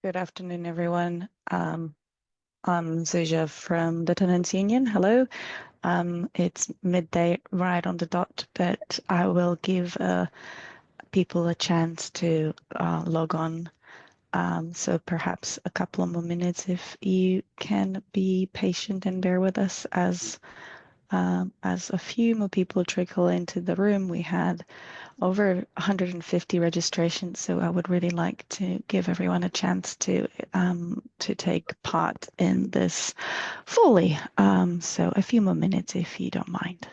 Good afternoon, everyone. I'm Zuja from the Tenants Union. Hello. It's midday right on the dot, but I will give people a chance to log on. So perhaps a couple of more minutes if you can be patient and bear with us as a few more people trickle into the room. We had over 150 registrations, so I would really like to give everyone a chance to take part in this fully. So a few more minutes if you don't mind.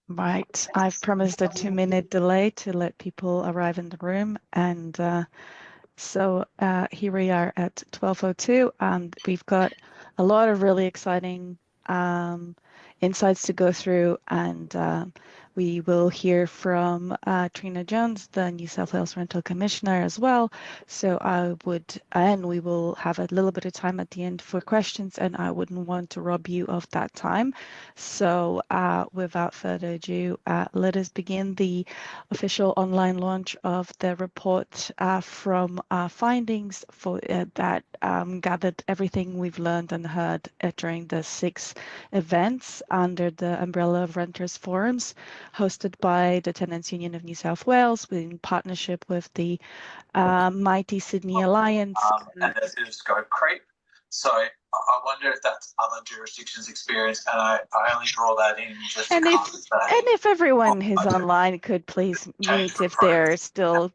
Right, I've promised a 2-minute delay to let people arrive in the room, and so here we are at 12:02, and we've got a lot of really exciting insights to go through, and we will hear from Trina Jones, the New South Wales Rental Commissioner, as well. So we will have a little bit of time at the end for questions, and I wouldn't want to rob you of that time. So without further ado, let us begin the official online launch of the report from findings for that gathered everything we've learned and heard during the 6 events under the umbrella of Renters Forums hosted by the Tenants Union of New South Wales in partnership with the Mighty Sydney Alliance. And there's a bit of scope creep. So I wonder if that's other jurisdictions' experience, and I only draw that in just and to if everyone who's online could please mute if they're still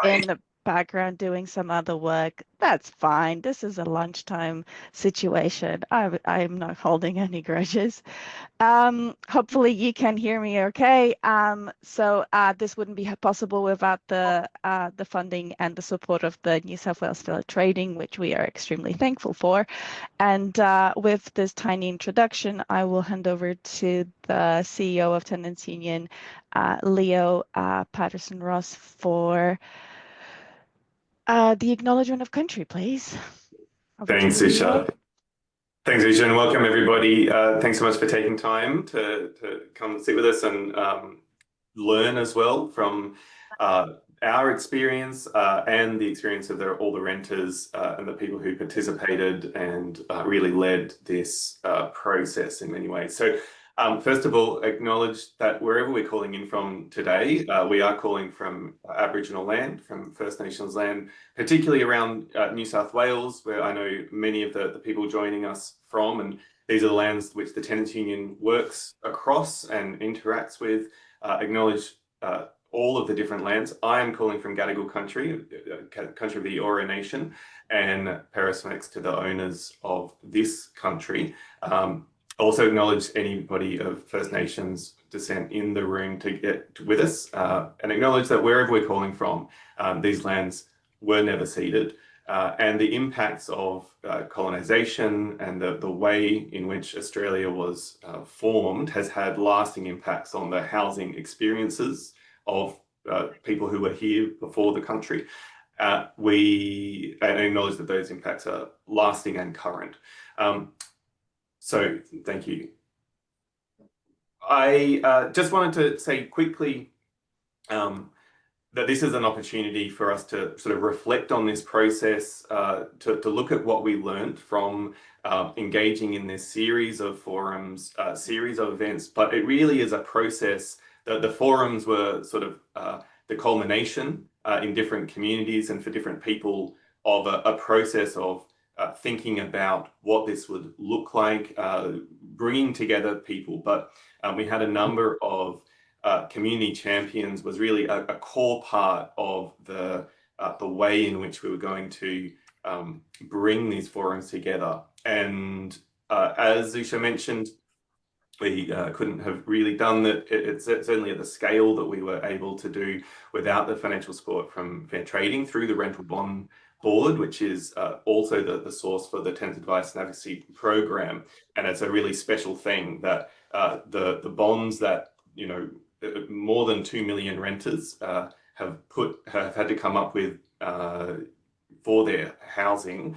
in the background doing some other work, that's fine. This is a lunchtime situation. I'm not holding any grudges. Hopefully you can hear me okay. So this wouldn't be possible without the funding and the support of the New South Wales Fair Trading, which we are extremely thankful for. And with this tiny introduction, I will hand over to the CEO of Tenants Union, Leo Patterson-Ross, for the acknowledgement of country, please. Thanks, Isha. Thanks, Isha, and welcome everybody. Thanks so much for taking time to come sit with us and learn as well from our experience and the experience of all the renters and the people who participated and really led this process in many ways. So first of all, acknowledge that wherever we're calling in from today, we are calling from Aboriginal land, from First Nations land, particularly around New South Wales, where I know many of the people joining us from, and these are the lands which the Tenants Union works across and interacts with. Acknowledge all of the different lands. I am calling from Gadigal country, country of the Eora Nation, and Perismex to the owners of this country. Also acknowledge anybody of First Nations descent in the room to get with us, and acknowledge that wherever we're calling from, these lands were never ceded, and the impacts of colonisation and the way in which Australia was formed has had lasting impacts on the housing experiences of people who were here before the country. We acknowledge that those impacts are lasting and current. So thank you. I just wanted to say quickly that this is an opportunity for us to sort of reflect on this process, to look at what we learned from engaging in this series of forums, series of events, but it really is a process. The forums were sort of the culmination in different communities and for different people of a process of thinking about what this would look like, bringing together people. But we had a number of community champions was really a core part of the way in which we were going to bring these forums together. And as Zusha mentioned, we couldn't have really done that. It's certainly at the scale that we were able to do without the financial support from Fair Trading through the Rental Bond Board, which is also the source for the Tenants Advice and Advocacy Program. And it's a really special thing that the bonds that, you know, more than 2 million renters have had to come up with for their housing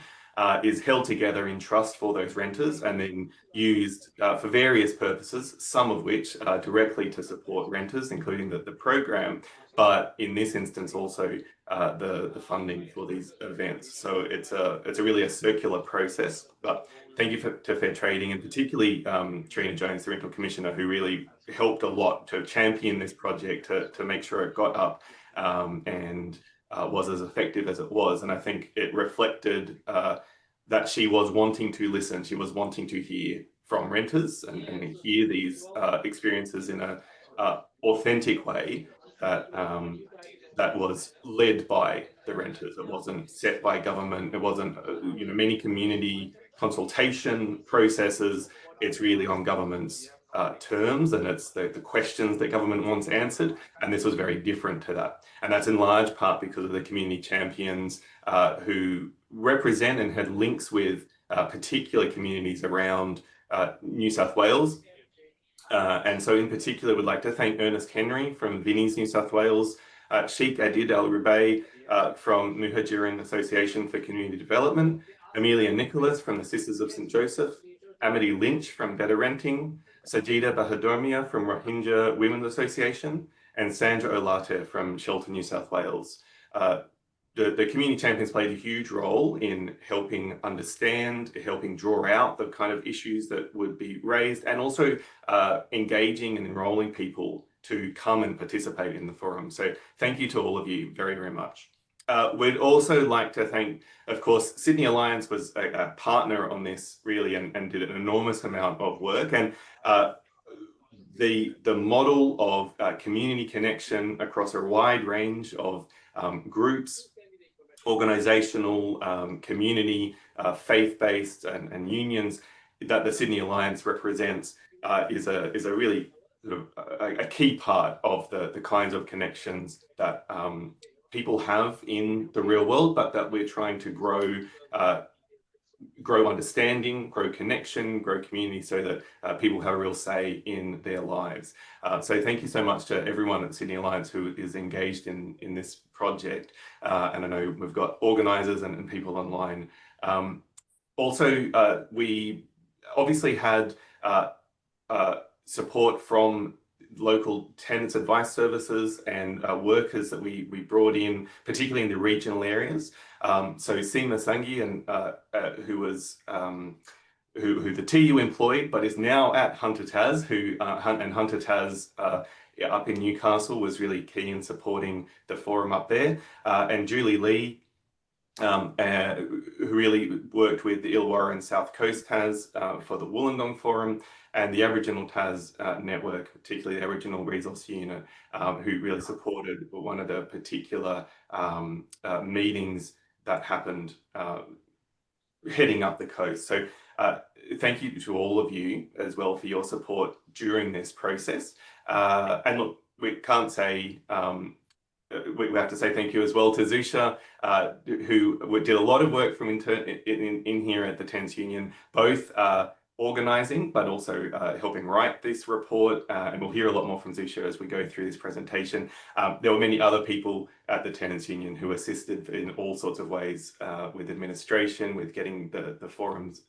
is held together in trust for those renters and then used for various purposes, some of which are directly to support renters, including the program, but in this instance also the funding for these events. So it's really a circular process. But thank you to Fair Trading, and particularly Trina Jones, the Rental Commissioner, who really helped a lot to champion this project to make sure it got up and was as effective as it was. And I think it reflected that she was wanting to listen, she was wanting to hear from renters and hear these experiences in a authentic way that that was led by the renters. It wasn't set by government. It wasn't, you know, many community consultation processes. It's really on government's terms, and it's the questions that government wants answered. And this was very different to that. And that's in large part because of the community champions who represent and had links with particular communities around New South Wales. And so in particular, we'd like to thank Ernest Henry from Vinnie's New South Wales, Sheikh Adid Al Rubai from Muhajirin Association for Community Development, Amelia Nicholas from the Sisters of St. Joseph, Amity Lynch from Better Renting, Sajida Bahadormia from Rohingya Women's Association, and Sandra Olate from Shelter New South Wales. The community champions played a huge role in helping understand, helping draw out the kind of issues that would be raised, and also engaging and enrolling people to come and participate in the forum. So thank you to all of you very, very much. We'd also like to thank, of course, Sydney Alliance was a partner on this really and did an enormous amount of work. And the model of community connection across a wide range of groups, organizational, community, faith-based and unions that the Sydney Alliance represents is a really sort of a key part of the kinds of connections that people have in the real world, but that we're trying to grow understanding, grow connection, grow community, so that people have a real say in their lives. So thank you so much to everyone at Sydney Alliance who is engaged in this project. And I know we've got organisers and people online. Also, we obviously had support from local tenants advice services and workers that we brought in, particularly in the regional areas. So Seema Sangi, and who was who the TU employed, but is now at Hunter Tas, and Hunter Tas up in Newcastle was really key in supporting the forum up there, and Julie Lee, who really worked with the Illawarra and South Coast Tas for the Wollongong Forum, and the Aboriginal Tas network, particularly the Aboriginal Resource Unit, who really supported one of the particular meetings that happened heading up the coast. So thank you to all of you as well for your support during this process. And look, we can't say, we have to say thank you as well to Zusha, who did a lot of work from in here at the Tenants Union, both organising, but also helping write this report. And we'll hear a lot more from Zusha as we go through this presentation. There were many other people at the Tenants Union who assisted in all sorts of ways with administration, with getting the forums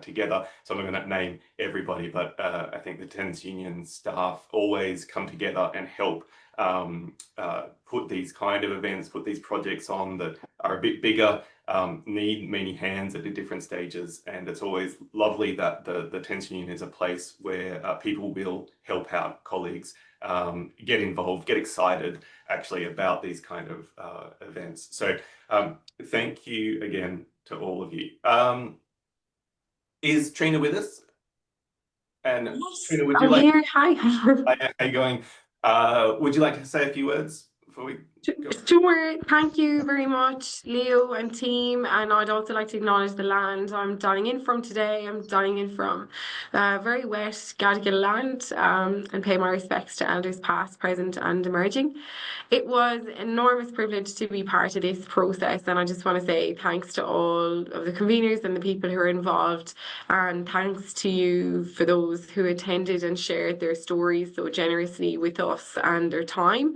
together. So I'm not going to name everybody, but I think the Tenants Union staff always come together and help put these kind of events, put these projects on that are a bit bigger, need many hands at the different stages. And it's always lovely that the Tenants Union is a place where people will help out colleagues, get involved, get excited actually about these kind of events. So thank you again to all of you. Is Trina with us? And Yes, Trina, would you I'm like? here. Hi. Hi, how are you going? Would you like to say a few words before we go? Sure. Thank you very much, Leo and team. And I'd also like to acknowledge the land I'm dialing in from today. I'm dialing in from very wet Gadigal land, and pay my respects to elders past, present, and emerging. It was an enormous privilege to be part of this process, and I just want to say thanks to all of the conveners and the people who are involved, and thanks to you for those who attended and shared their stories so generously with us and their time.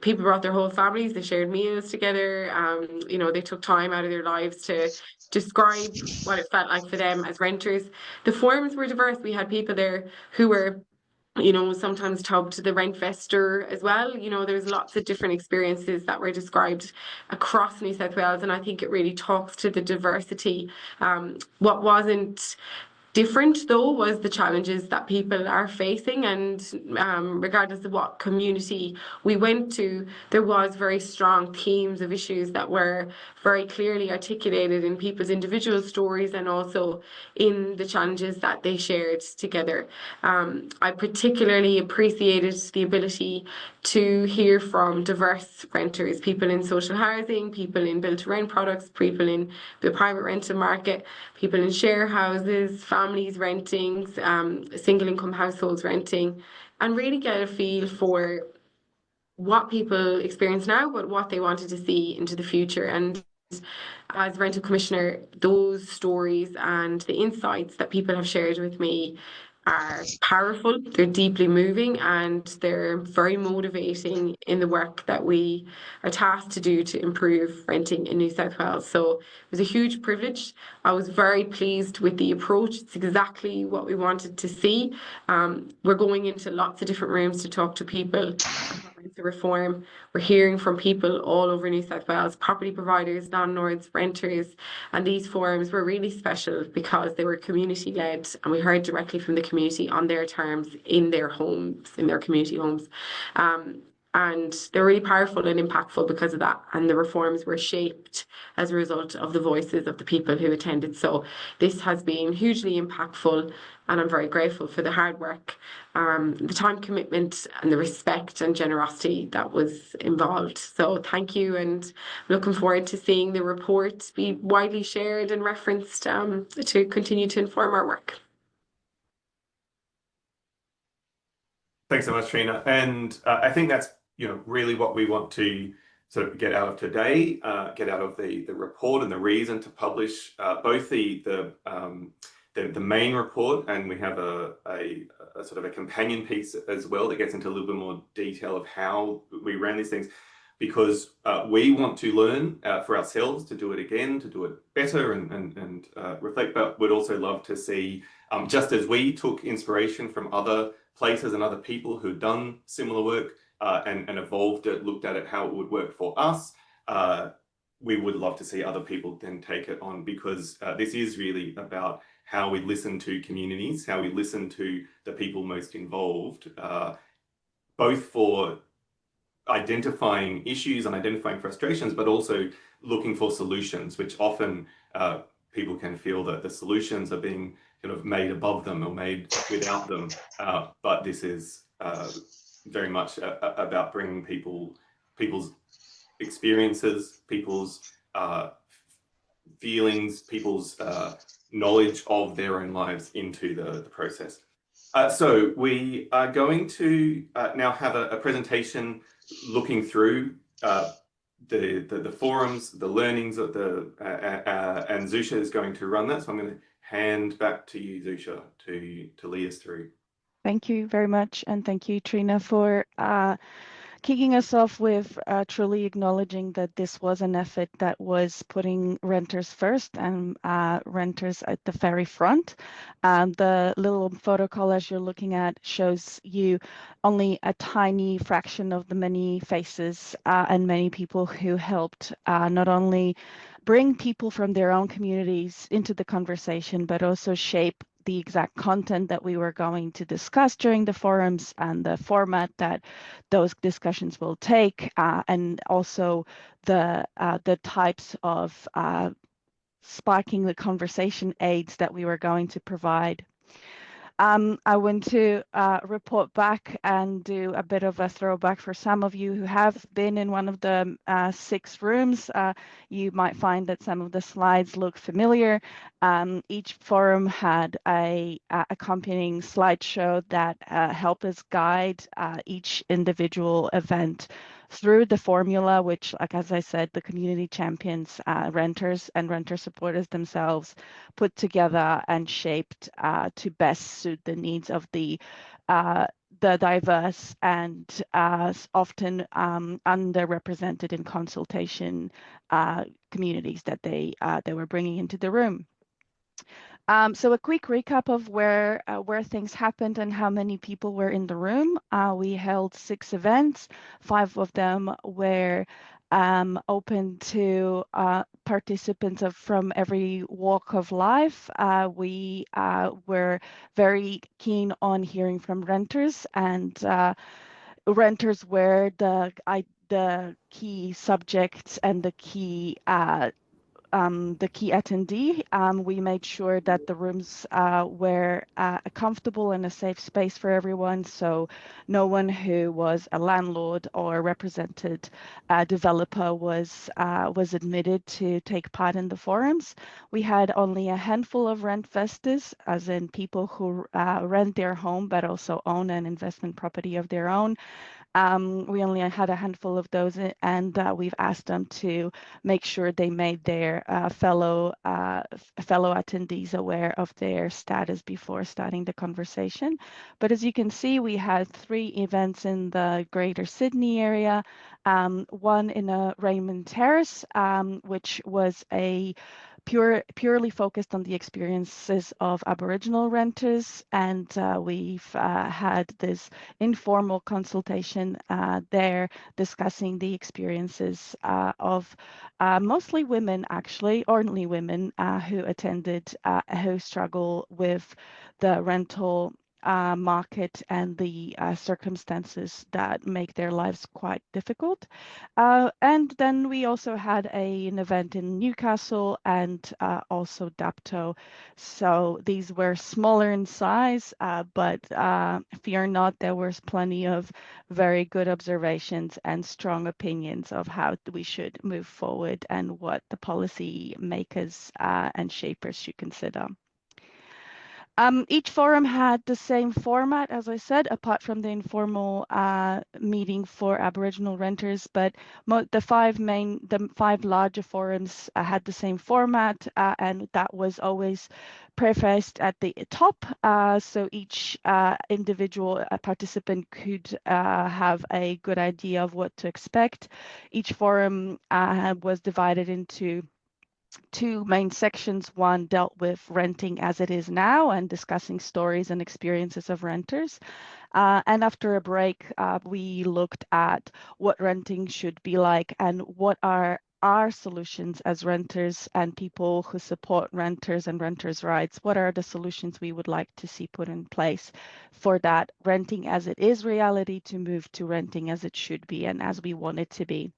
People brought their whole families, they shared meals together, they took time out of their lives to describe what it felt like for them as renters. The forums were diverse. We had people there who were sometimes dubbed the rent vester as well. There's lots of different experiences that were described across New South Wales, and I think it really talks to the diversity. What wasn't different though was the challenges that people are facing, and regardless of what community we went to, there was very strong themes of issues that were very clearly articulated in people's individual stories and also in the challenges that they shared together. I particularly appreciated the ability to hear from diverse renters, people in social housing, people in build-to-rent products, people in the private rental market, people in share houses, families renting, single income households renting, and really get a feel for what people experience now, but what they wanted to see into the future. And as Rental Commissioner, those stories and the insights that people have shared with me are powerful, they're deeply moving, and they're very motivating in the work that we are tasked to do to improve renting in New South Wales. So it was a huge privilege. I was very pleased with the approach. It's exactly what we wanted to see. We're going into lots of different rooms to talk to people about rental reform. We're hearing from people all over New South Wales, property providers, landlords, renters, and these forums were really special because they were community led, and we heard directly from the community on their terms in their homes, in their community homes. And they're really powerful and impactful because of that. And the reforms were shaped as a result of the voices of the people who attended. So this has been hugely impactful, and I'm very grateful for the hard work, the time commitment, and the respect and generosity that was involved. So thank you, and looking forward to seeing the report be widely shared and referenced to continue to inform our work. Thanks so much, Trina. And I think that's really what we want to sort of get out of today, get out of the report and the reason to publish both the main report, and we have a sort of a companion piece as well that gets into a little bit more detail of how we ran these things, because we want to learn for ourselves to do it again, to do it better and reflect, but would also love to see, just as we took inspiration from other places and other people who've done similar work and evolved it, looked at it, how it would work for us, we would love to see other people then take it on, because this is really about how we listen to communities, how we listen to the people most involved, both for identifying issues and identifying frustrations, but also looking for solutions, which often people can feel that the solutions are being kind of made above them or made without them. But this is very much about bringing people's experiences, people's feelings, people's knowledge of their own lives into the process. So we are going to now have a presentation looking through the forums, the learnings of and Zusha is going to run that. So I'm going to hand back to you, Zusha, to lead us through. Thank you very much, and thank you, Trina, for kicking us off with truly acknowledging that this was an effort that was putting renters first and renters at the very front. The little photo collage you're looking at shows you only a tiny fraction of the many faces and many people who helped not only bring people from their own communities into the conversation, but also shape the exact content that we were going to discuss during the forums and the format that those discussions will take, and also the types of sparking the conversation aids that we were going to provide. I want to report back and do a bit of a throwback for some of you who have been in one of the 6 rooms. You might find that some of the slides look familiar. Each forum had a accompanying slideshow that helped us guide each individual event through the formula, which, like as I said, the community champions, renters and renter supporters themselves put together and shaped to best suit the needs of the diverse and often underrepresented in consultation communities that they were bringing into the room. So a quick recap of where things happened and how many people were in the room. We held 6 events. 5 of them were open to participants from every walk of life. We were very keen on hearing from renters, and renters were the key subjects and the key attendee. We made sure that the rooms were a comfortable and a safe space for everyone, so no one who was a landlord or represented developer was admitted to take part in the forums. We had only a handful of rent investors, as in people who rent their home but also own an investment property of their own. We only had a handful of those, and we've asked them to make sure they made their fellow attendees aware of their status before starting the conversation. But as you can see, we had 3 events in the Greater Sydney area, one in a Raymond Terrace, which was a purely focused on the experiences of Aboriginal renters, and we've had this informal consultation there discussing the experiences of mostly women, actually, only women who attended, who struggle with the rental market and the circumstances that make their lives quite difficult. And then we also had an event in Newcastle and also Dapto. So these were smaller in size, but fear not, there was plenty of very good observations and strong opinions of how we should move forward and what the policy makers and shapers should consider. Each forum had the same format, as I said, apart from the informal meeting for Aboriginal renters, but the 5 larger forums had the same format, and that was always prefaced at the top, so each individual participant could have a good idea of what to expect. Each forum was divided into 2 main sections. One dealt with renting as it is now and discussing stories and experiences of renters. And after a break, we looked at what renting should be like and what are our solutions as renters and people who support renters and renters' rights. What are the solutions we would like to see put in place for that renting as it is reality to move to renting as it should be and as we want it to be?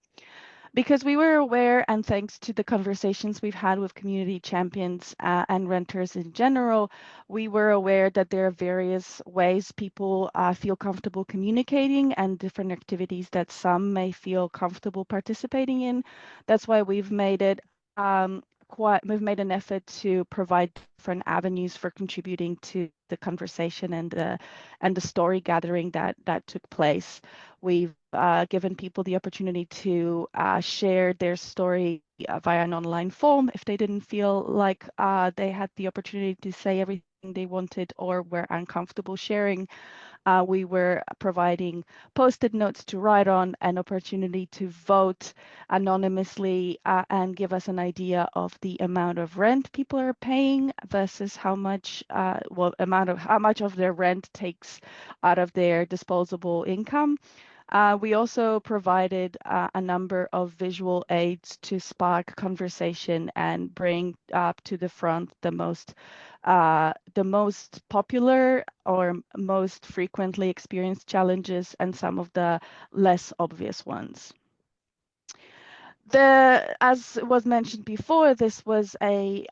Because we were aware, and thanks to the conversations we've had with community champions and renters in general, we were aware that there are various ways people feel comfortable communicating and different activities that some may feel comfortable participating in. That's why we've made it we've made an effort to provide different avenues for contributing to the conversation and the story gathering that took place. We've given people the opportunity to share their story via an online form if they didn't feel like they had the opportunity to say everything they wanted or were uncomfortable sharing. We were providing post-it notes to write on, an opportunity to vote anonymously and give us an idea of the amount of rent people are paying versus how much how much of their rent takes out of their disposable income. We also provided a number of visual aids to spark conversation and bring up to the front the most popular or most frequently experienced challenges and some of the less obvious ones. As was mentioned before, this was an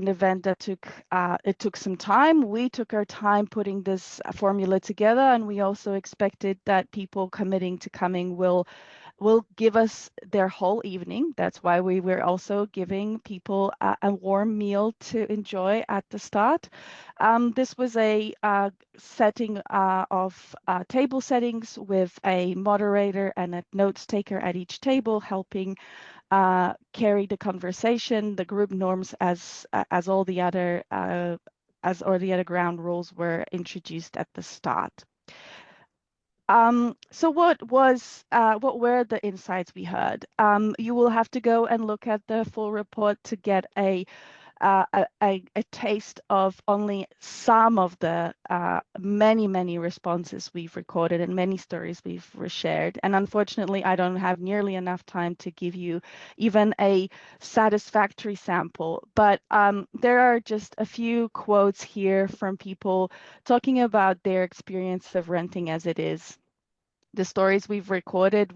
event that took some time. We took our time putting this formula together, and we also expected that people committing to coming will give us their whole evening. That's why we were also giving people a warm meal to enjoy at the start. This was a setting of table settings with a moderator and a notes taker at each table, helping carry the conversation, the group norms as all the other ground rules were introduced at the start. So what were the insights we heard? You will have to go and look at the full report to get a taste of only some of the many responses we've recorded and many stories we've shared. And unfortunately, I don't have nearly enough time to give you even a satisfactory sample. But there are just a few quotes here from people talking about their experience of renting as it is. The stories we've recorded,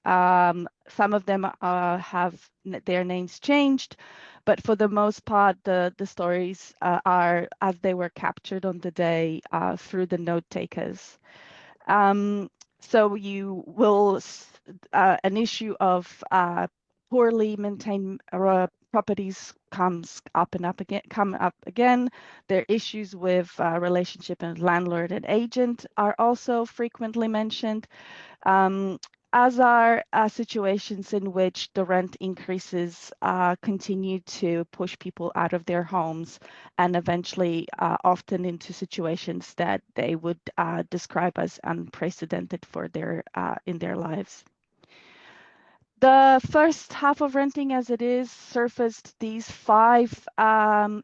some of them have their names changed, but for the most part, the stories are as they were captured on the day through the note takers. So you will an issue of poorly maintained properties come up again. Their issues with relationship and landlord and agent are also frequently mentioned, as are situations in which the rent increases continue to push people out of their homes and eventually often into situations that they would describe as unprecedented for in their lives. The first half of renting as it is surfaced these 5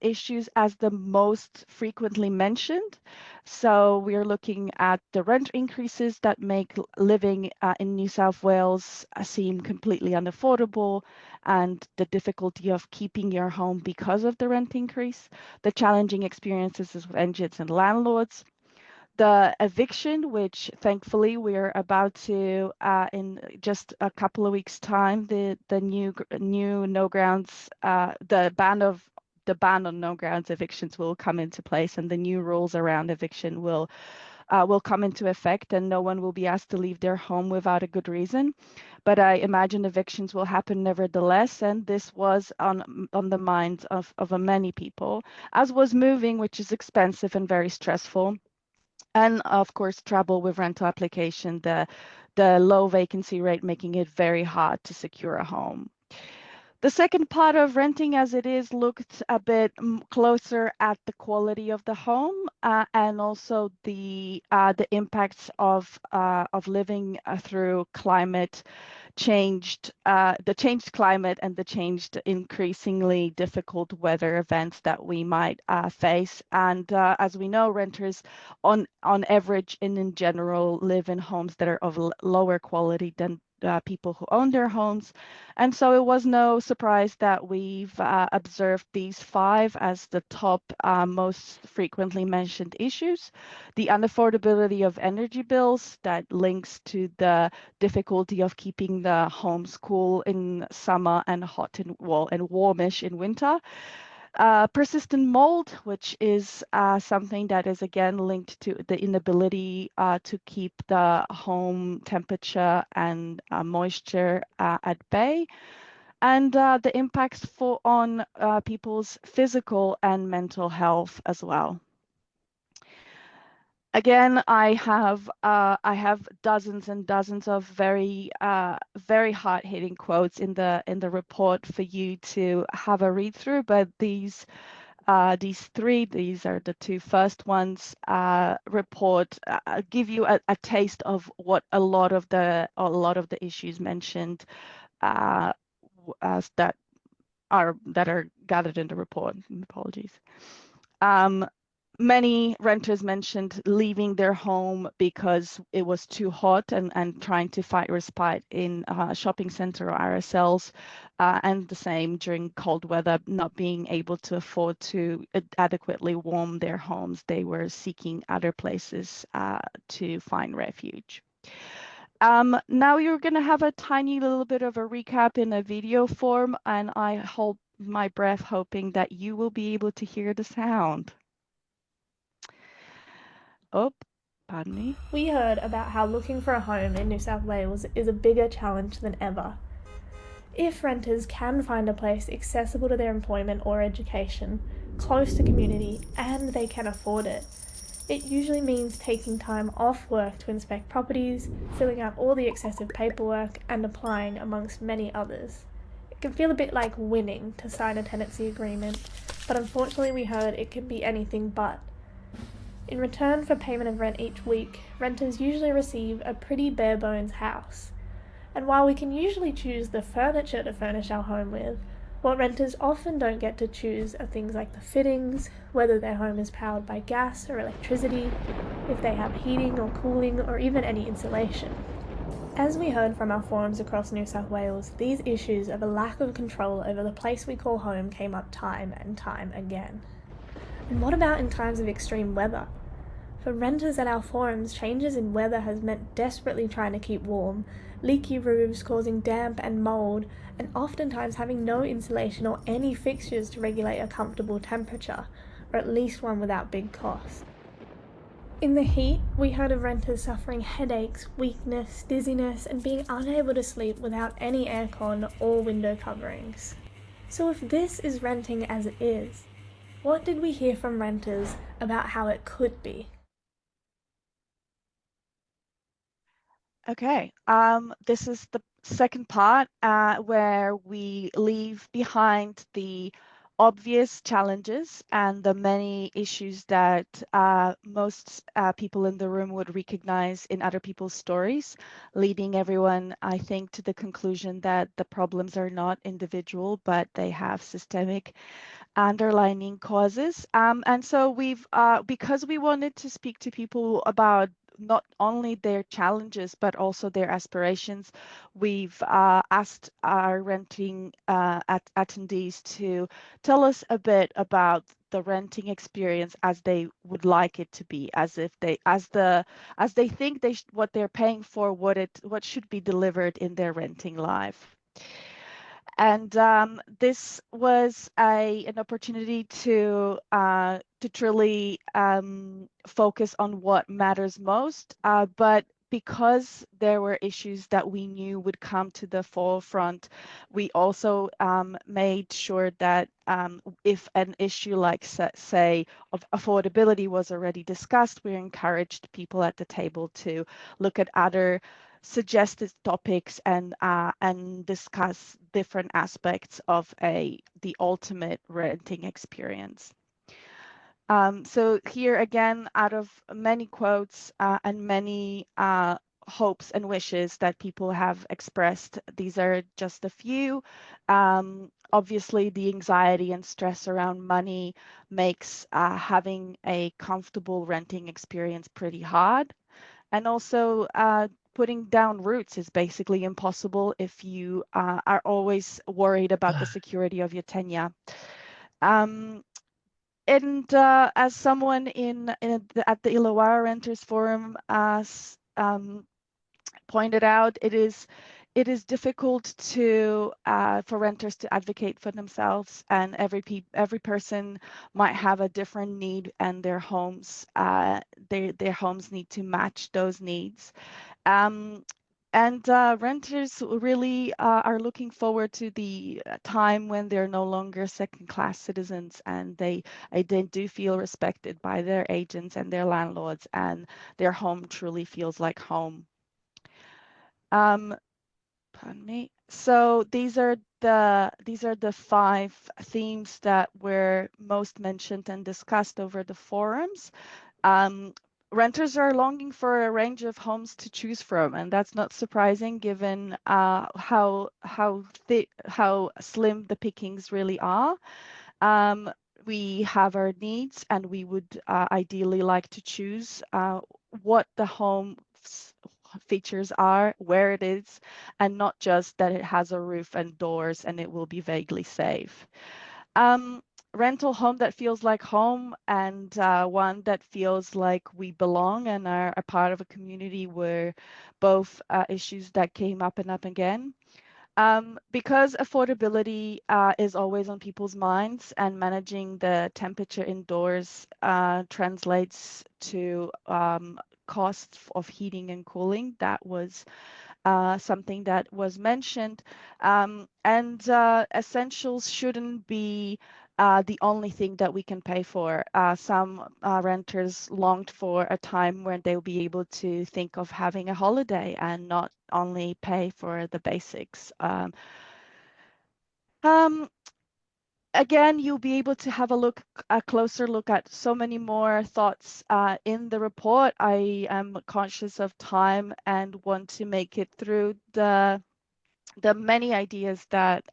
issues as the most frequently mentioned. So we are looking at the rent increases that make living in New South Wales seem completely unaffordable, and the difficulty of keeping your home because of the rent increase, the challenging experiences with agents and landlords, the eviction, which thankfully we're about to, in just a couple of weeks' time, the new no grounds, the ban on no grounds evictions will come into place, and the new rules around eviction will come into effect, and no one will be asked to leave their home without a good reason. But I imagine evictions will happen nevertheless, and this was on the minds of many people, as was moving, which is expensive and very stressful. And of course, trouble with rental application, the low vacancy rate making it very hard to secure a home. The second part of renting as it is looked a bit closer at the quality of the home and also the impacts of living through climate changed, the changed climate and the changed increasingly difficult weather events that we might face. And as we know, renters on average and in general live in homes that are of lower quality than people who own their homes. And so it was no surprise that we've observed these 5 as the top most frequently mentioned issues. The unaffordability of energy bills that links to the difficulty of keeping the homes cool in summer and hot and warmish in winter. Persistent mold, which is something that is again linked to the inability to keep the home temperature and moisture at bay, and the impacts on people's physical and mental health as well. Again, I have dozens and dozens of very hard-hitting quotes in the report for you to have a read through, but these are the two first ones, report give you a taste of what a lot of the issues mentioned as that are gathered in the report. Apologies. Many renters mentioned leaving their home because it was too hot and trying to find respite in a shopping center or RSLs, and the same during cold weather, not being able to afford to adequately warm their homes. They were seeking other places to find refuge. Now you're going to have a tiny little bit of a recap in a video form, and I hold my breath hoping that you will be able to hear the sound. Oh, pardon me. We heard about how looking for a home in New South Wales is a bigger challenge than ever. If renters can find a place accessible to their employment or education, close to community, and they can afford it, it usually means taking time off work to inspect properties, filling out all the excessive paperwork, and applying, amongst many others. It can feel a bit like winning to sign a tenancy agreement, but unfortunately we heard it can be anything but. In return for payment of rent each week, renters usually receive a pretty bare-bones house. And while we can usually choose the furniture to furnish our home with, what renters often don't get to choose are things like the fittings, whether their home is powered by gas or electricity, if they have heating or cooling, or even any insulation. As we heard from our forums across New South Wales, these issues of a lack of control over the place we call home came up time and time again. And what about in times of extreme weather? For renters at our forums, changes in weather has meant desperately trying to keep warm, leaky roofs causing damp and mould, and oftentimes having no insulation or any fixtures to regulate a comfortable temperature, or at least one without big cost. In the heat, we heard of renters suffering headaches, weakness, dizziness, and being unable to sleep without any aircon or window coverings. So if this is renting as it is, what did we hear from renters about how it could be? Okay, this is the second part where we leave behind the obvious challenges and the many issues that most people in the room would recognize in other people's stories, leading everyone, I think, to the conclusion that the problems are not individual, but they have systemic underlying causes. And so we've, because we wanted to speak to people about not only their challenges, but also their aspirations, we've asked our renting attendees to tell us a bit about the renting experience as they would like it to be, as they think what they're paying for, what should be delivered in their renting life. And this was an opportunity to truly focus on what matters most. But because there were issues that we knew would come to the forefront, we also made sure that if an issue like, say, of affordability was already discussed, we encouraged people at the table to look at other suggested topics and discuss different aspects of the ultimate renting experience. So here again, out of many quotes and many hopes and wishes that people have expressed, these are just a few. Obviously, the anxiety and stress around money makes having a comfortable renting experience pretty hard. And also, putting down roots is basically impossible if you are always worried about the security of your tenure. And as someone at the Illawarra Renters Forum pointed out, it is difficult for renters to advocate for themselves, and every person might have a different need, and their homes need to match those needs. Renters really are looking forward to the time when they're no longer second-class citizens, and they do feel respected by their agents and their landlords, and their home truly feels like home. Pardon me. So these are the 5 themes that were most mentioned and discussed over the forums. Renters are longing for a range of homes to choose from, and that's not surprising given how slim the pickings really are. We have our needs, and we would ideally like to choose what the home features are, where it is, and not just that it has a roof and doors and it will be vaguely safe. Rental home that feels like home, and one that feels like we belong and are a part of a community were both issues that came up and up again. Because affordability is always on people's minds, and managing the temperature indoors translates to costs of heating and cooling. That was something that was mentioned. Essentials shouldn't be the only thing that we can pay for. Some renters longed for a time when they'll be able to think of having a holiday and not only pay for the basics. Again, you'll be able to have a closer look at so many more thoughts in the report. I am conscious of time and want to make it through the many ideas that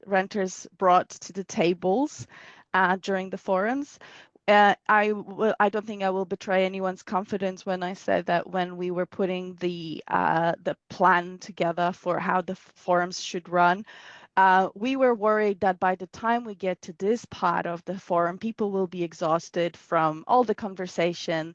renters brought to the tables during the forums. I don't think I will betray anyone's confidence when I said that when we were putting the plan together for how the forums should run, we were worried that by the time we get to this part of the forum, people will be exhausted from all the conversation,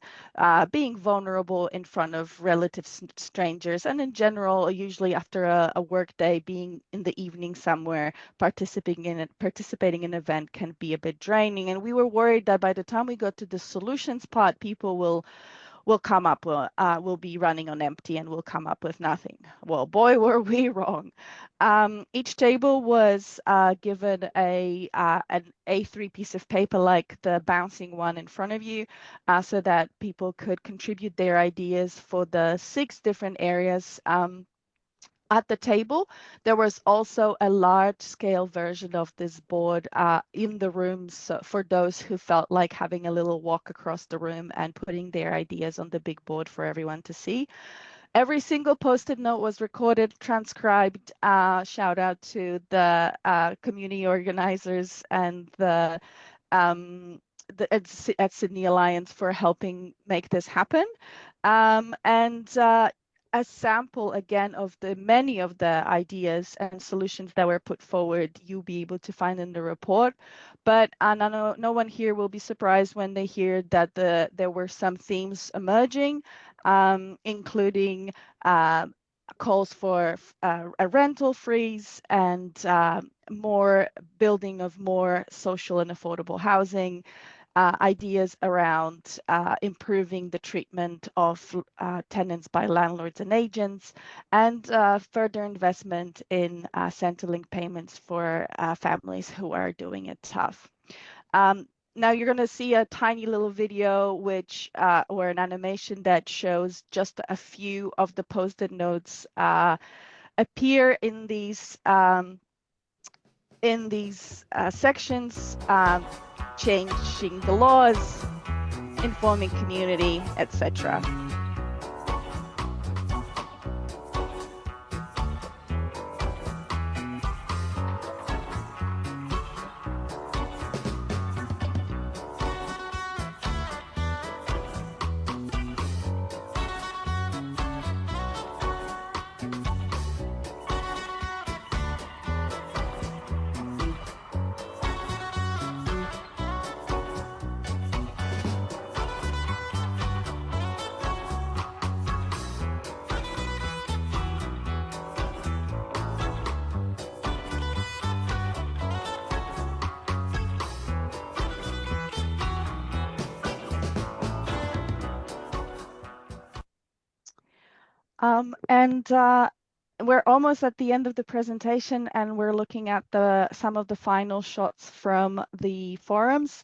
being vulnerable in front of relative strangers, and in general, usually after a work day, being in the evening somewhere, participating in an event can be a bit draining. And we were worried that by the time we got to the solutions part, people will come up, will be running on empty and will come up with nothing. Well, boy, were we wrong. Each table was given an A3 piece of paper like the bouncing one in front of you, so that people could contribute their ideas for the 6 different areas. At the table, there was also a large-scale version of this board in the rooms for those who felt like having a little walk across the room and putting their ideas on the big board for everyone to see. Every single post-it note was recorded, transcribed. Shout out to the community organizers and the at Sydney Alliance for helping make this happen. A sample again of the many of the ideas and solutions that were put forward, you'll be able to find in the report. But no one here will be surprised when they hear that there were some themes emerging, including calls for a rental freeze and more building of more social and affordable housing. Ideas around improving the treatment of tenants by landlords and agents, and further investment in Centrelink payments for families who are doing it tough. Now you're going to see a tiny little video which or an animation that shows just a few of the post-it notes appear in these sections, changing the laws, informing community, etc. And we're almost at the end of the presentation, and we're looking at some of the final shots from the forums.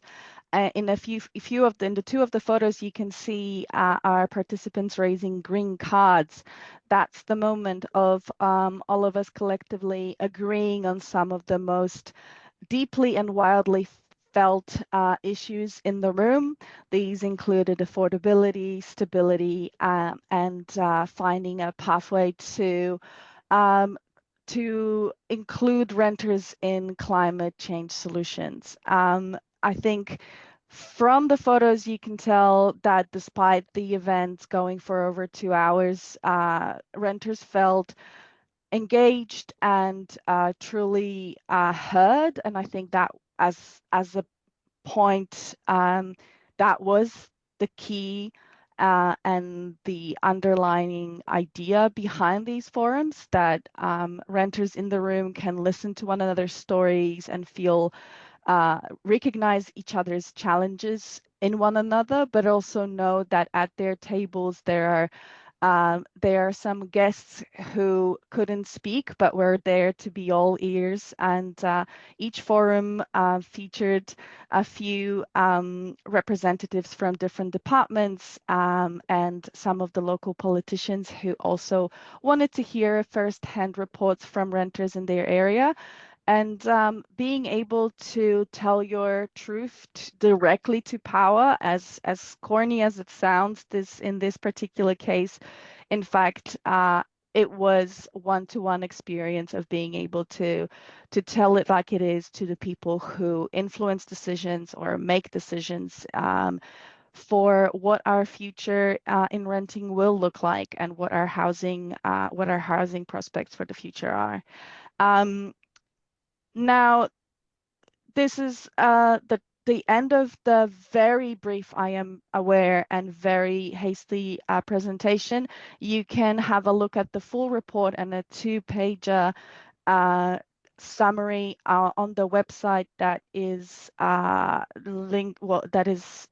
In the two of the photos, you can see our participants raising green cards. That's the moment of all of us collectively agreeing on some of the most deeply and wildly felt issues in the room. These included affordability, stability, and finding a pathway to include renters in climate change solutions. I think from the photos, you can tell that despite the event going for over 2 hours, renters felt engaged and truly heard. And I think that as a point, that was the key and the underlying idea behind these forums, that renters in the room can listen to one another's stories and feel recognize each other's challenges in one another, but also know that at their tables there are some guests who couldn't speak, but were there to be all ears. And each forum featured a few representatives from different departments and some of the local politicians who also wanted to hear first-hand reports from renters in their area. And being able to tell your truth directly to power, as corny as it sounds, in this particular case, in fact, it was one-to-one experience of being able to tell it like it is to the people who influence decisions or make decisions for what our future in renting will look like and what our housing prospects for the future are. Now, this is the end of the very brief, I am aware, and very hasty presentation. You can have a look at the full report and a 2-page summary on the website that is that is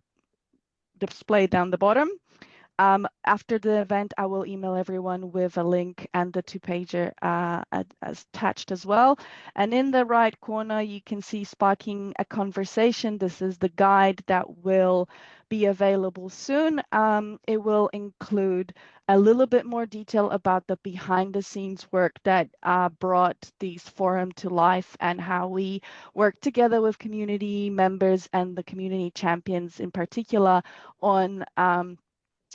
displayed down the bottom. After the event, I will email everyone with a link and the 2-pager attached as well. And in the right corner, you can see Sparking a Conversation. This is the guide that will be available soon. It will include a little bit more detail about the behind the scenes work that brought these forum to life and how we work together with community members and the community champions in particular on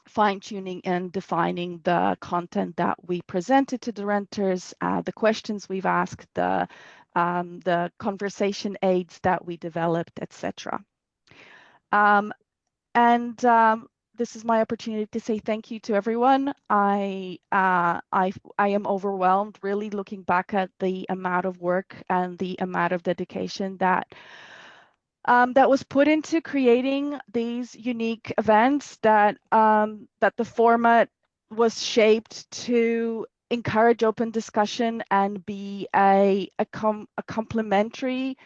fine-tuning and defining the content that we presented to the renters, the questions we've asked, the conversation aids that we developed, etc. This is my opportunity to say thank you to everyone. I am overwhelmed, really, looking back at the amount of work and the amount of dedication that was put into creating these unique events, that the format was shaped to encourage open discussion and be a complementary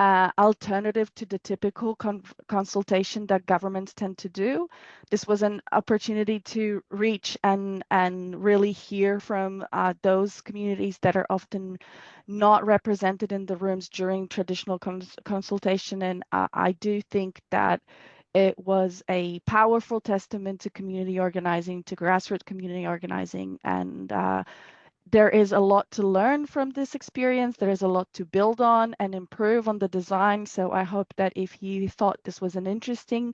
alternative to the typical consultation that governments tend to do. This was an opportunity to reach and really hear from those communities that are often not represented in the rooms during traditional consultation. And I do think that it was a powerful testament to community organizing, to grassroots community organizing, and there is a lot to learn from this experience. There is a lot to build on and improve on the design. So I hope that if you thought this was an interesting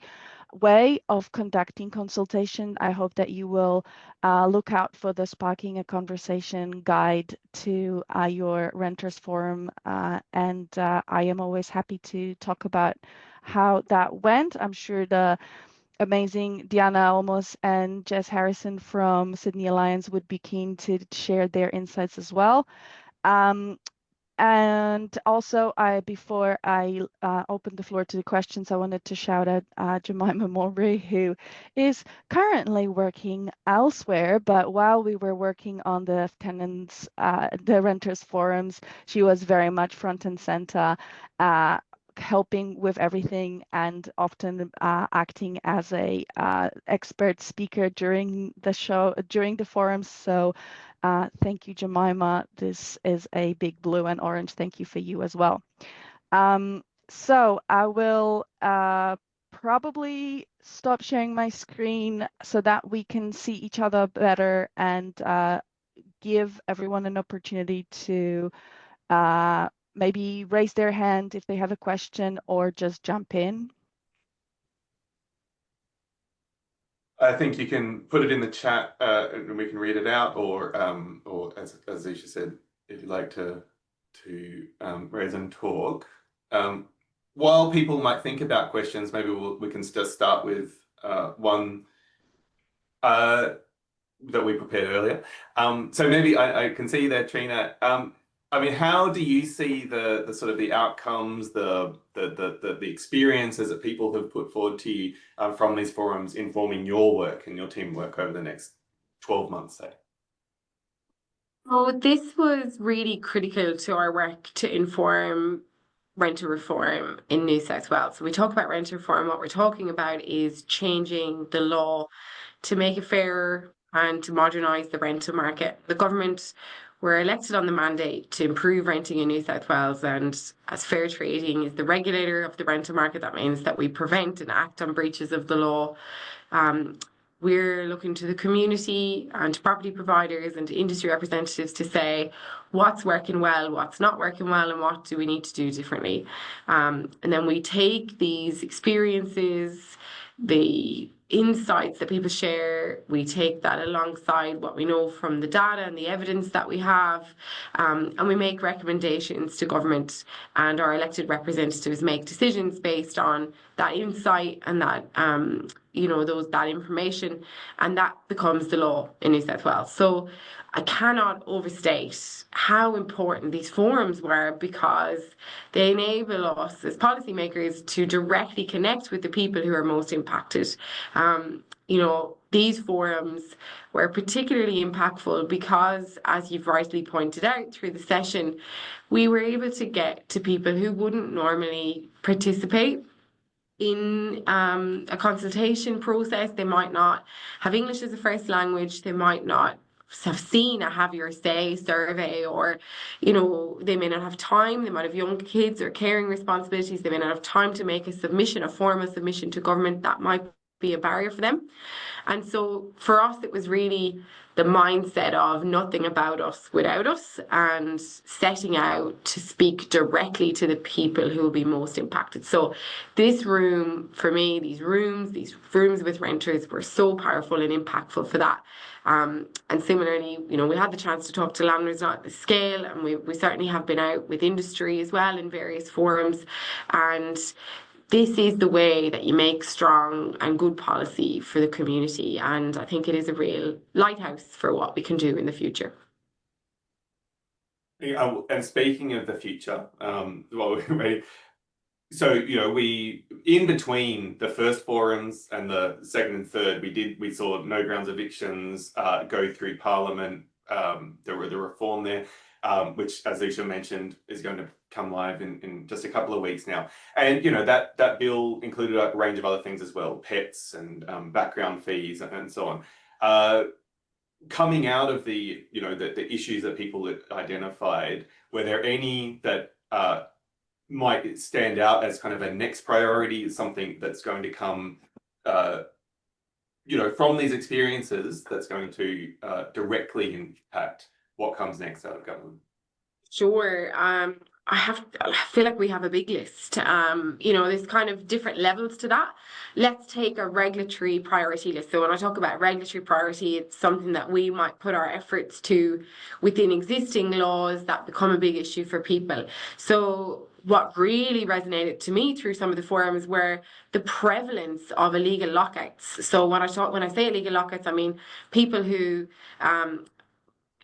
way of conducting consultation, I hope that you will look out for the Sparking a Conversation guide to your renters forum. And I am always happy to talk about how that went. I'm sure the amazing Diana Olmos and Jess Harrison from Sydney Alliance would be keen to share their insights as well. And also, before I open the floor to the questions, I wanted to shout out Jemima Mowbray, who is currently working elsewhere. But while we were working on the tenants, the renters forums, she was very much front and center, helping with everything and often acting as a expert speaker during the show, during the forums. So thank you, Jemima. This is a big blue and orange thank you for you as well. So I will probably stop sharing my screen so that we can see each other better and give everyone an opportunity to maybe raise their hand if they have a question or just jump in. I think you can put it in the chat and we can read it out, or as Zisha said, if you'd like to raise and talk. While people might think about questions, maybe we can just start with one that we prepared earlier. So maybe I can see you there, Trina. I mean, how do you see the sort of the outcomes, the experiences that people have put forward to you from these forums informing your work and your team work over the next 12 months, say? Oh, this was really critical to our work to inform rental reform in New South Wales. So we talk about rental reform, what we're talking about is changing the law to make it fairer and to modernise the rental market. The government were elected on the mandate to improve renting in New South Wales, and as Fair Trading is the regulator of the rental market, that means that we prevent and act on breaches of the law. We're looking to the community and to property providers and to industry representatives to say what's working well, what's not working well, and what do we need to do differently. And then we take these experiences, the insights that people share, we take that alongside what we know from the data and the evidence that we have, and we make recommendations to government, and our elected representatives make decisions based on that insight and that that information, and that becomes the law in New South Wales. So I cannot overstate how important these forums were, because they enable us as policymakers to directly connect with the people who are most impacted. These forums were particularly impactful because, as you've rightly pointed out through the session, we were able to get to people who wouldn't normally participate in a consultation process. They might not have English as a first language, they might not have seen a Have Your Say survey, or they may not have time, they might have young kids or caring responsibilities, they may not have time to make a formal submission to government. That might be a barrier for them. And so for us, it was really the mindset of nothing about us without us, and setting out to speak directly to the people who will be most impacted. So this room, for me, these rooms with renters were so powerful and impactful for that. And similarly, we had the chance to talk to landlords, not at the scale, and we certainly have been out with industry as well in various forums. And this is the way that you make strong and good policy for the community. And I think it is a real lighthouse for what we can do in the future. Yeah, and speaking of the future, so we, in between the first forums and the second and third, we saw no grounds evictions go through Parliament. There were the reform there, which, as Zisha mentioned, is going to come live in just a couple of weeks now. And that bill included a range of other things as well, pets and background fees and so on. Coming out of the issues that people identified, were there any that might stand out as kind of a next priority, something that's going to come from these experiences that's going to directly impact what comes next out of government? Sure. I feel like we have a big list. There's kind of different levels to that. Let's take a regulatory priority list. So when I talk about regulatory priority, it's something that we might put our efforts to within existing laws that become a big issue for people. So what really resonated to me through some of the forums were the prevalence of illegal lockouts. So when I say illegal lockouts, I mean people who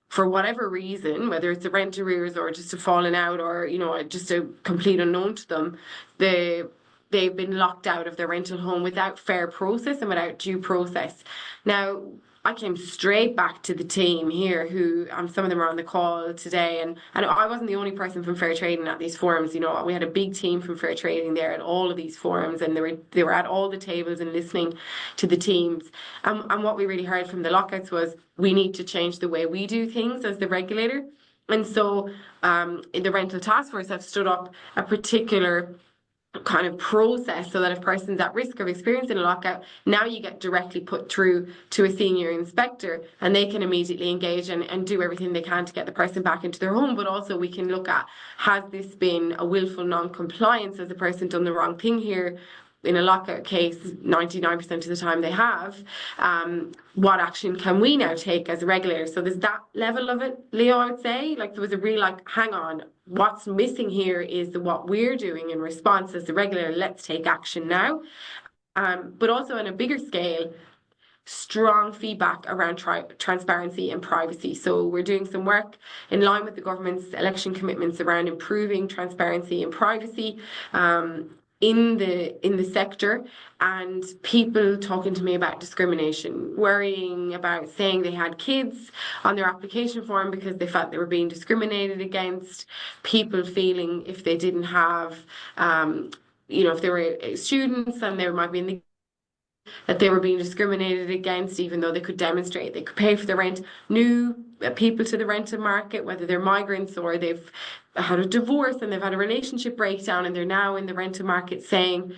for whatever reason, whether it's a rent arrears or just a falling out or, just a complete unknown to them, they've been locked out of their rental home without fair process and without due process. Now, I came straight back to the team here, who some of them are on the call today, and I wasn't the only person from Fair Trading at these forums. You know, we had a big team from Fair Trading there at all of these forums, and they were at all the tables and listening to the teams. And what we really heard from the lockouts was we need to change the way we do things as the regulator. And so in the rental task force have stood up a particular kind of process so that if a person's at risk of experiencing a lockout, now you get directly put through to a senior inspector and they can immediately engage and do everything they can to get the person back into their home. But also we can look at, has this been a willful non-compliance? Has the person done the wrong thing here? In a lockout case, 99% of the time they have. What action can we now take as a regulator? So there's that level of it, Leo, I would say. Like there was a real like, hang on, what's missing here is what we're doing in response as the regulator. Let's take action now. But also on a bigger scale, strong feedback around transparency and privacy. So we're doing some work in line with the government's election commitments around improving transparency and privacy. In the sector, and people talking to me about discrimination, worrying about saying they had kids on their application form because they felt they were being discriminated against, people feeling if they didn't have if they were students and they might be in the that they were being discriminated against, even though they could demonstrate they could pay for the rent. New people to the rental market, whether they're migrants or they've had a divorce and they've had a relationship breakdown and they're now in the rental market saying,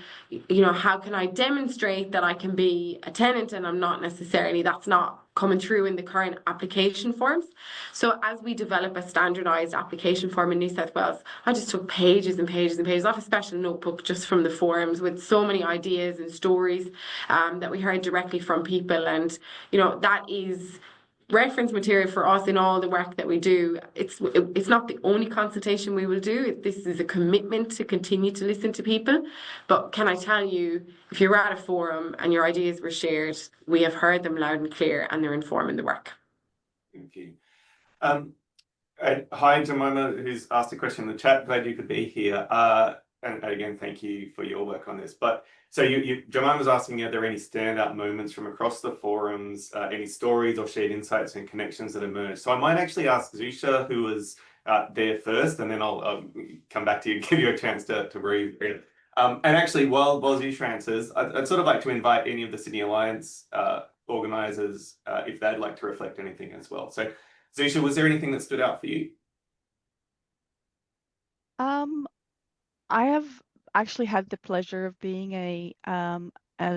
how can I demonstrate that I can be a tenant and I'm not necessarily, that's not coming through in the current application forms. So as we develop a standardised application form in New South Wales, I just took pages and pages and pages off a special notebook just from the forums with so many ideas and stories that we heard directly from people. And, that is reference material for us in all the work that we do. It's not the only consultation we will do. This is a commitment to continue to listen to people. But can I tell you, if you're at a forum and your ideas were shared, we have heard them loud and clear and they're informing the work. Thank you. Hi, Jemima, who's asked a question in the chat. Glad you could be here. And again, thank you for your work on this. But so Jemima was asking, are there any standout moments from across the forums, any stories or shared insights and connections that emerged? So I might actually ask Zusha, who was there first, and then I'll come back to you, give you a chance to breathe. And actually, while Zusha answers, I'd sort of like to invite any of the Sydney Alliance organisers if they'd like to reflect anything as well. So Zusha, was there anything that stood out for you? I have actually had the pleasure of being a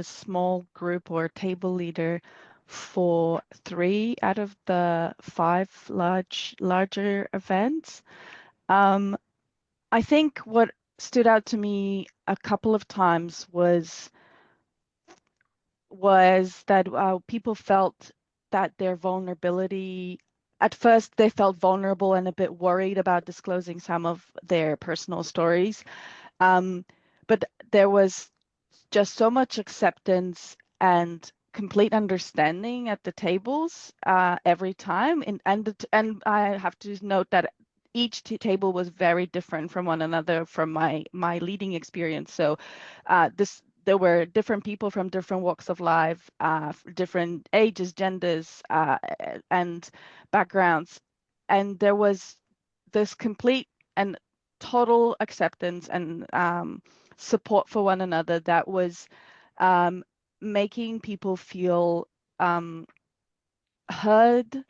small group or table leader for 3 out of the 5 larger events. I think what stood out to me a couple of times was that people felt that their vulnerability, at first they felt vulnerable and a bit worried about disclosing some of their personal stories. But there was just so much acceptance and complete understanding at the tables every time. And I have to note that each table was very different from one another from my leading experience. So there were different people from different walks of life, different ages, genders, and backgrounds. And there was this complete and total acceptance and support for one another that was making people feel heard,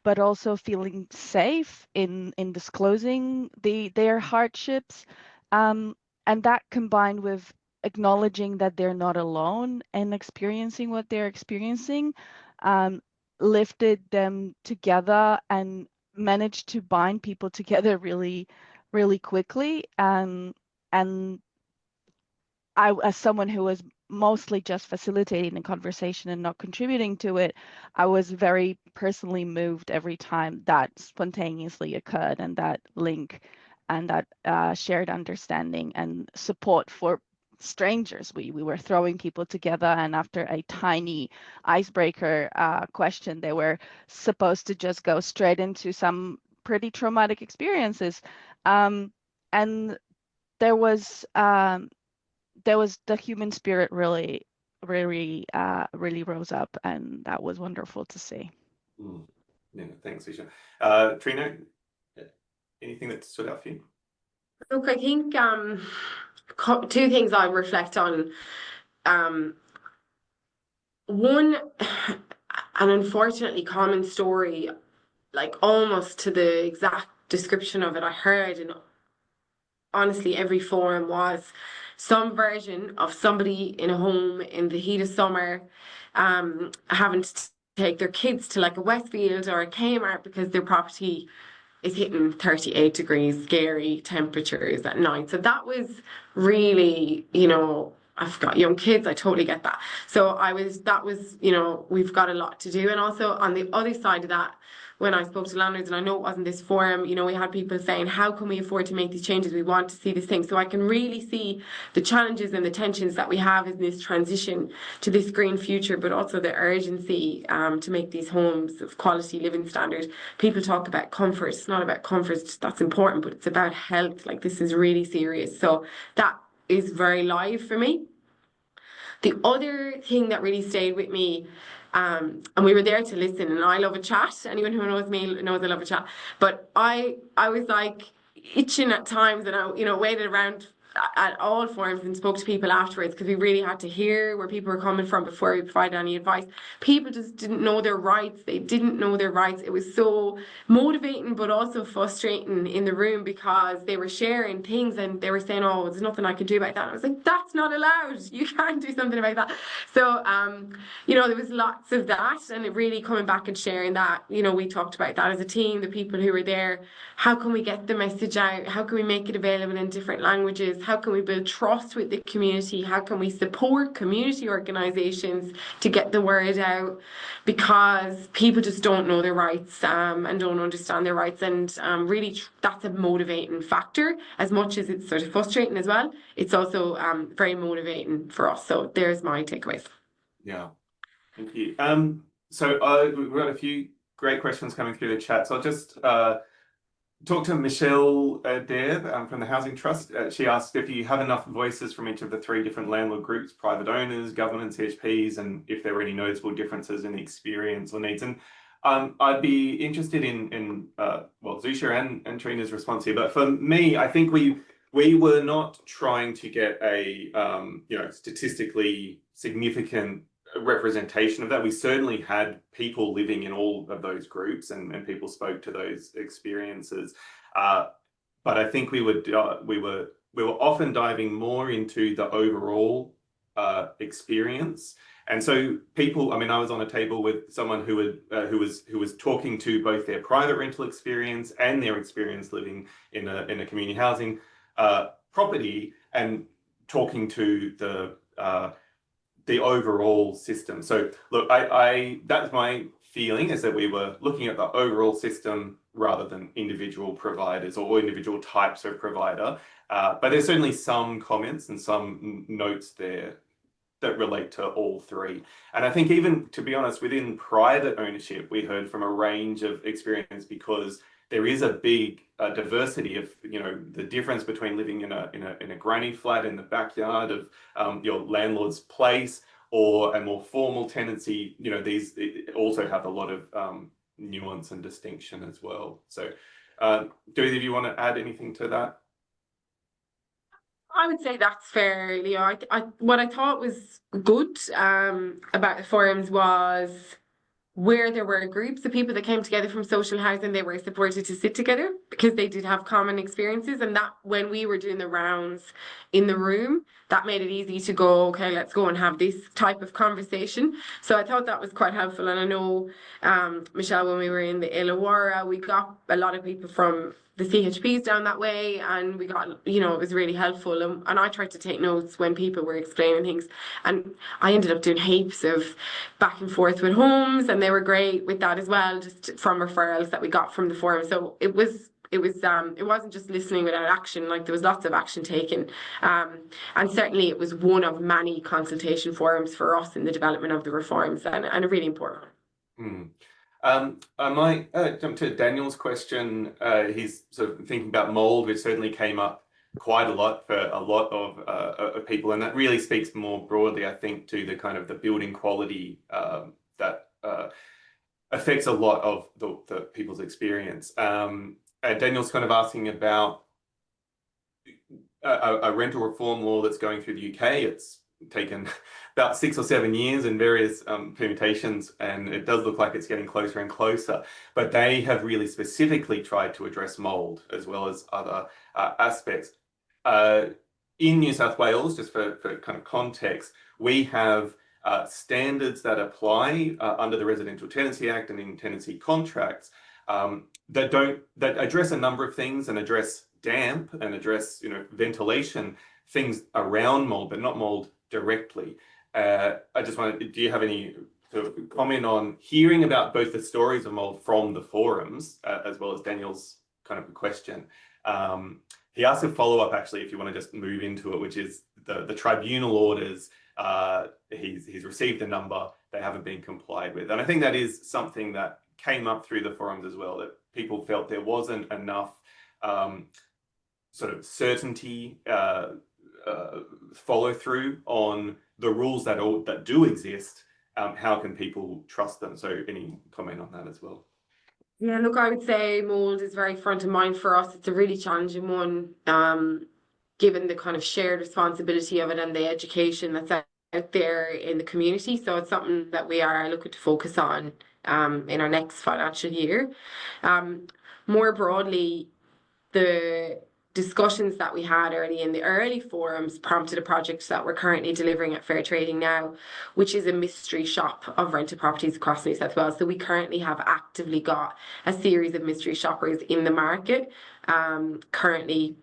but also feeling safe in disclosing their hardships. And that combined with acknowledging that they're not alone and experiencing what they're experiencing, lifted them together and managed to bind people together really, really quickly. And I, as someone who was mostly just facilitating the conversation and not contributing to it, I was very personally moved every time that spontaneously occurred, and that link and that shared understanding and support for strangers. We were throwing people together, and after a tiny icebreaker question, they were supposed to just go straight into some pretty traumatic experiences. And there was the human spirit really really rose up, and that was wonderful to see. Yeah, thanks, Isha. Trina, anything that stood out for you? Look, I think two things I reflect on. One, an unfortunately common story, like almost to the exact description of it I heard in honestly every forum, was some version of somebody in a home in the heat of summer having to take their kids to like a Westfield or a Kmart because their property is hitting 38 degrees, scary temperatures at night. So that was really, I've got young kids, I totally get that. So that was, we've got a lot to do. And also on the other side of that, when I spoke to landlords, and I know it wasn't this forum, we had people saying, how can we afford to make these changes? We want to see this thing. So I can really see the challenges and the tensions that we have in this transition to this green future, but also the urgency to make these homes of quality living standard. People talk about comfort. It's not about comfort, that's important, but it's about health. Like, this is really serious. So that is very live for me. The other thing that really stayed with me, and we were there to listen, and I love a chat. Anyone who knows me knows I love a chat. But I was like itching at times, and I waited around at all forums and spoke to people afterwards, because we really had to hear where people were coming from before we provided any advice. People just didn't know their rights. They didn't know their rights. It was so motivating but also frustrating in the room, because they were sharing things and they were saying, oh, there's nothing I can do about that. And I was like, that's not allowed. You can't do something about that. So there was lots of that, and it really coming back and sharing that. We talked about that as a team, the people who were there. How can we get the message out? How can we make it available in different languages? How can we build trust with the community? How can we support community organisations to get the word out? Because people just don't know their rights and don't understand their rights. And really, that's a motivating factor. As much as it's sort of frustrating as well, it's also very motivating for us. So there's my takeaways. Yeah, thank you. So we've got a few great questions coming through the chat. So I'll just talk to Michelle Dare from the Housing Trust. She asked if you have enough voices from each of the three different landlord groups, private owners, government, CHPs, and if there were any noticeable differences in experience or needs. And I'd be interested in Zusha and Trina's response here. But for me, I think we were not trying to get a statistically significant representation of that. We certainly had people living in all of those groups, and people spoke to those experiences. But I think we were often diving more into the overall experience. And so people, I mean, I was on a table with someone who was talking to both their private rental experience and their experience living in a community housing property, and talking to the overall system. So look, that's my feeling, is that we were looking at the overall system rather than individual providers or individual types of provider. But there's certainly some comments and some notes there that relate to all three. And I think, even to be honest, within private ownership, we heard from a range of experience, because there is a big diversity of, the difference between living in a granny flat in the backyard of your landlord's place, or a more formal tenancy. These also have a lot of nuance and distinction as well. So do either of you want to add anything to that? I would say that's fair, Leo. What I thought was good about the forums was where there were groups of people that came together from social housing, they were supported to sit together because they did have common experiences. And that, when we were doing the rounds in the room, that made it easy to go, okay, let's go and have this type of conversation. So I thought that was quite helpful. And I know, Michelle, when we were in the Illawarra, we got a lot of people from the CHPs down that way, and we got, it was really helpful. And I tried to take notes when people were explaining things, and I ended up doing heaps of back and forth with homes, and they were great with that as well, just from referrals that we got from the forum. So it wasn't just listening without action. Like, there was lots of action taken, and certainly it was one of many consultation forums for us in the development of the reforms, and a really important one. I might jump to Daniel's question. He's sort of thinking about mold, which certainly came up quite a lot for a lot of people, and that really speaks more broadly, I think, to the kind of the building quality that affects a lot of the people's experience. And Daniel's kind of asking about a rental reform law that's going through the UK. It's taken about 6 or 7 years in various permutations, and it does look like it's getting closer and closer. But they have really specifically tried to address mould as well as other aspects. In New South Wales, just for kind of context, we have standards that apply under the Residential Tenancy Act and in tenancy contracts that address a number of things and address damp and address ventilation, things around mold, but not mold directly. I just wanted, do you have any sort of comment on hearing about both the stories of mold from the forums as well as Daniel's kind of question? He asked a follow-up, actually, if you want to just move into it, which is the tribunal orders. He's received a number, they haven't been complied with. And I think that is something that came up through the forums as well, that people felt there wasn't enough sort of certainty, follow through on the rules that do exist. How can people trust them? So any comment on that as well? Yeah, look, I would say mould is very front of mind for us. It's a really challenging one, given the kind of shared responsibility of it and the education that's out there in the community. So it's something that we are looking to focus on in our next financial year. More broadly, the discussions that we had in the early forums prompted a project that we're currently delivering at Fair Trading now, which is a mystery shop of rental properties across New South Wales. So we currently have actively got a series of mystery shoppers in the market, currently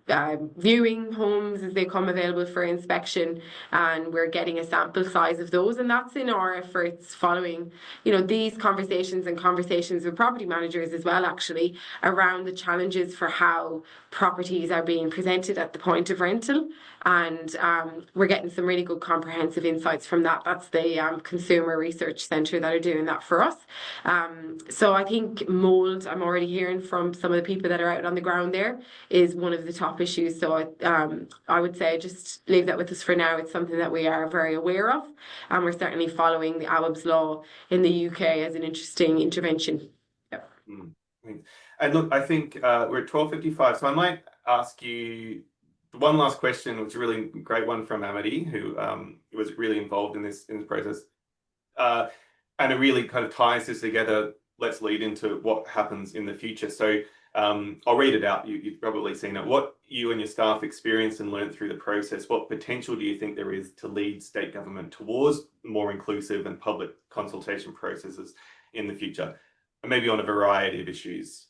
viewing homes as they come available for inspection, and we're getting a sample size of those, and that's in our efforts following these conversations and conversations with property managers as well, actually, around the challenges for how properties are being presented at the point of rental. And we're getting some really good comprehensive insights from that. That's the Consumer Research Centre that are doing that for us. So I think mould, I'm already hearing from some of the people that are out on the ground there, is one of the top issues. So I would say just leave that with us for now. It's something that we are very aware of, and we're certainly following the AWAB's law in the UK as an interesting intervention. Yep. And look, I think we're at 12:55, so I might ask you one last question, which is a really great one from Amity, who was really involved in this process. And it really kind of ties this together. Let's lead into what happens in the future. So I'll read it out. You've probably seen it. What you and your staff experienced and learned through the process, what potential do you think there is to lead state government towards more inclusive and public consultation processes in the future? And maybe on a variety of issues.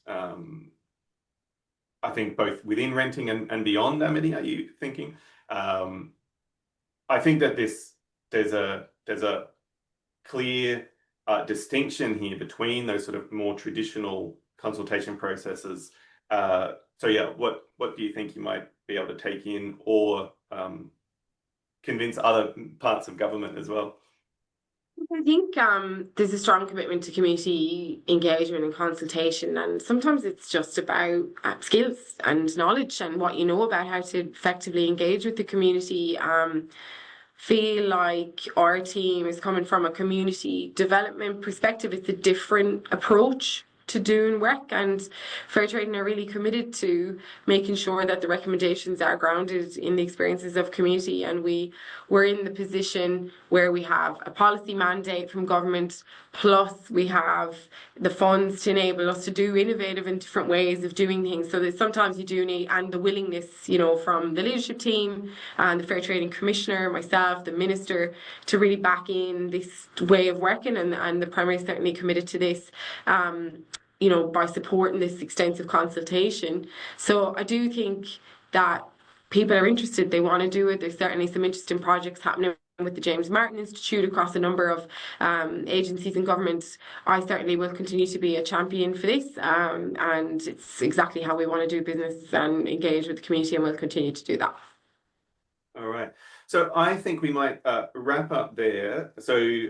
I think both within renting and beyond, Amity, are you thinking? I think that there's a clear distinction here between those sort of more traditional consultation processes. So yeah, what do you think you might be able to take in or convince other parts of government as well? I think there's a strong commitment to community engagement and consultation, and sometimes it's just about skills and knowledge and what you know about how to effectively engage with the community. Feel like our team is coming from a community development perspective. It's a different approach to doing work, and Fair Trading are really committed to making sure that the recommendations are grounded in the experiences of community. And we're in the position where we have a policy mandate from government, plus we have the funds to enable us to do innovative and different ways of doing things. So that sometimes you do need, and the willingness, from the leadership team and the Fair Trading Commissioner, myself, the Minister, to really back in this way of working, and the Primary is certainly committed to this. By supporting this extensive consultation. So I do think that people are interested, they want to do it. There's certainly some interesting projects happening with the James Martin Institute across a number of agencies and governments. I certainly will continue to be a champion for this, and it's exactly how we want to do business and engage with the community, and we'll continue to do that. All right. So I think we might wrap up there. So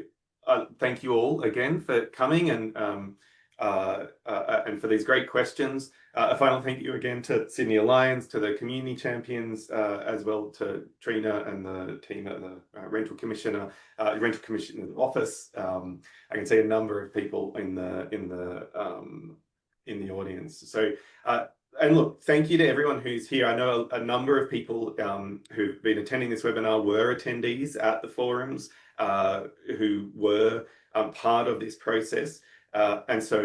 thank you all again for coming, and and for these great questions. A final thank you again to Sydney Alliance, to the community champions, as well to Trina and the team at the Rental Commissioner's office. I can see a number of people in the audience. So, and look, thank you to everyone who's here. I know a number of people who've been attending this webinar were attendees at the forums, who were part of this process. And so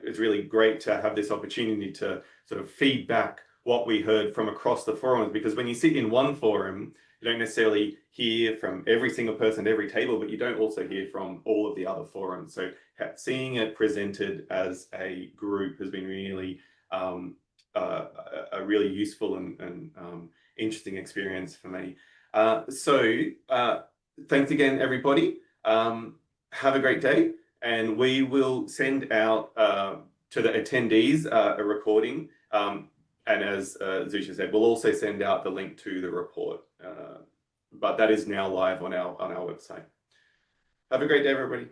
it's really great to have this opportunity to sort of feedback what we heard from across the forums, because when you sit in one forum, you don't necessarily hear from every single person at every table, but you don't also hear from all of the other forums. So seeing it presented as a group has been really a really useful and interesting experience for me. Thanks again, everybody. Have a great day. And we will send out to the attendees a recording. And as Zusha said, we'll also send out the link to the report. But that is now live on our website. Have a great day, everybody.